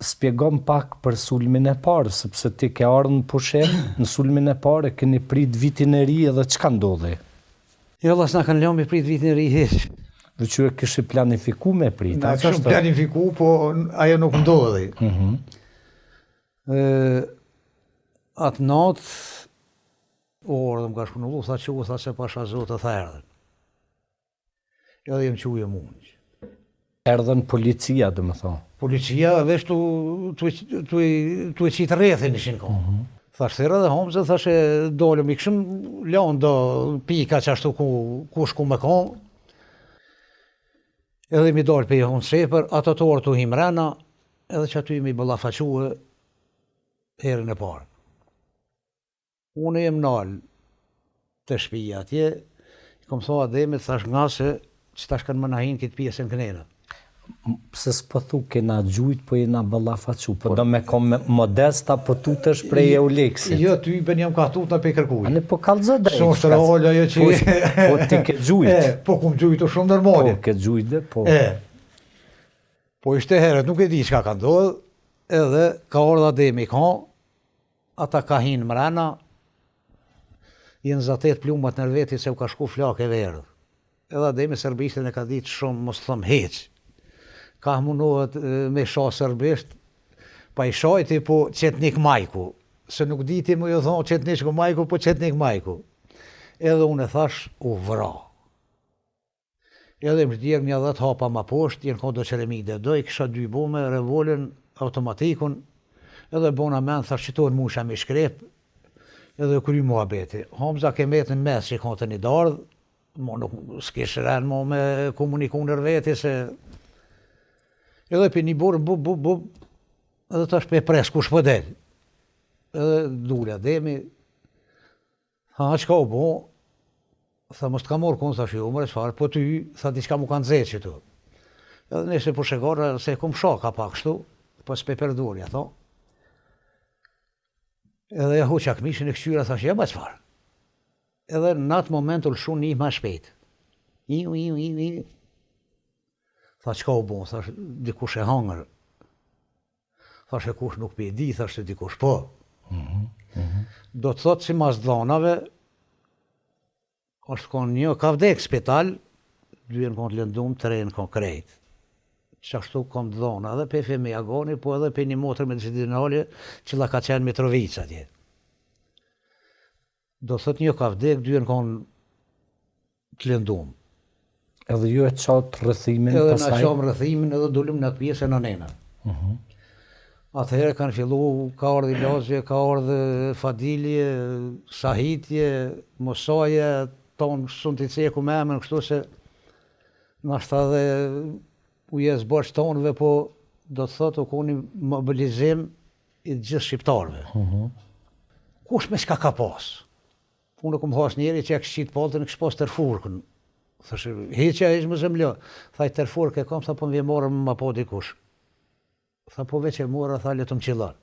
spjegom pak për sulmin e parë, sepse ti ke ardhur në pushim, në sulmin e parë keni prit vitin e ri edhe çka ndodhi? Jo, Allah s'na kanë lënë me prit vitin e ri hiç. Dhe që e kishë planifiku me prit? Na kishëm planifiku, po ajo nuk ndodhi. Atë natë, orë dhe më ka shpunullu, tha që u tha se pasha zotë tha erdhen. Edhe jem që u jem unë. Erdhen policia, dhe më thonë? Policia vesh tu e qitë rrethin ishin ka. Thash thera dhe homëzë, thash e dolem i këshëm lanë do pika që ashtu ku shku me ka. Edhe mi dalë për jonë sepër, ato të orë të himrena, edhe që aty mi bëllafaquë herën e parë. Unë jem nalë të shpija atje, i kom thoa Ademit, thash nga se që tash kanë më nahin këtë pjesën kënena. Pse s'po thu kena gjujt, po jena bëllafaqu, po do me kom modesta, po tutesh prej e uleksit. Jo, ty ben jam ka tut në pe kërkuj. Ane po kalzo drejt. Shoshtë rollë ajo që... Po ti ke gjujt. Po kum gjujtu shumë nërmali. Po ke gjujt dhe, po. Po ishte herët, nuk e di çka ka ndodhë, edhe ka ardha Ademi ka, ata ka hinë mrena, jenë zatet plumat në veti se u ka shku flak e verë. Edhe Ademi serbishtën e ka ditë shumë, mos thëmë heq. Ka munohet me sha serbisht, pa i shajti po qetnik majku. Se nuk diti mu ju thonë qetnishku majku, po qetnik majku. Edhe unë e thash, u vra. Edhe më shdjerë një 10 hapa ma poshtë, jenë kondo qeremik dhe doj, kisha 2 bume, revolin, automatikun, edhe bona men, thash qëtojnë musha me shkrep, edhe kry mua beti. Hamza ke metë në mes që i kontën i dardhë, mo nuk s'kish rënë mo me komuniku nër veti se... Edhe për një borë bub, edhe tash për e pres kush për del. Edhe dule Ademi, ha qka u bo, tha mos t'ka morë konë, thash jo mërë çfarë, po ty, tha diçka mu kanë zetë që tu. Edhe nëse po shegara, se kom shaka pak shtu, po s'pe përdurja, tho. Edhe ja hoqa këmishin e këqyra, thash, ja ma çfarë. Edhe në atë moment u lëshu një ma shpejt. Iu. Tha qka u bon, thash, dikush e hangër. Thash e kush nuk pi di, thash e dikush po. Do të thotë si mas dhanave, është konë një, ka vdek spital, 2 në konë të lëndum, 3 në konë krejt. Qashtu kom të dhona, edhe pe femi agoni, po edhe pe një motër medicinale, cila ka qenë Mitrovica atje. Do të thotë një ka vdek, 2 në konë të lëndum. Edhe ju e qatë rëthimin pasaj? Edhe na qamë rëthimin edhe dullim në atë pjesë e në nena. Atëherë kanë fillu, ka ardhë ilazje, ka ardhë fadilje, sahitje, mosaje, tonë shumë të ceku me emën, kështu se nashta dhe u jesë bërsh tonëve, po do të thotë u koni mobilizim i gjithë shqiptarëve. Kush me s'ka ka pas? Unë kom has njeri që e kështë qitë paltën, kështë pas tërfurkën. Thashë, heqja e ishë më zemljo. Tha i tërfurke kom, tha po më vje morëm më po dikush. Tha po veç e mora, tha letëm qilan.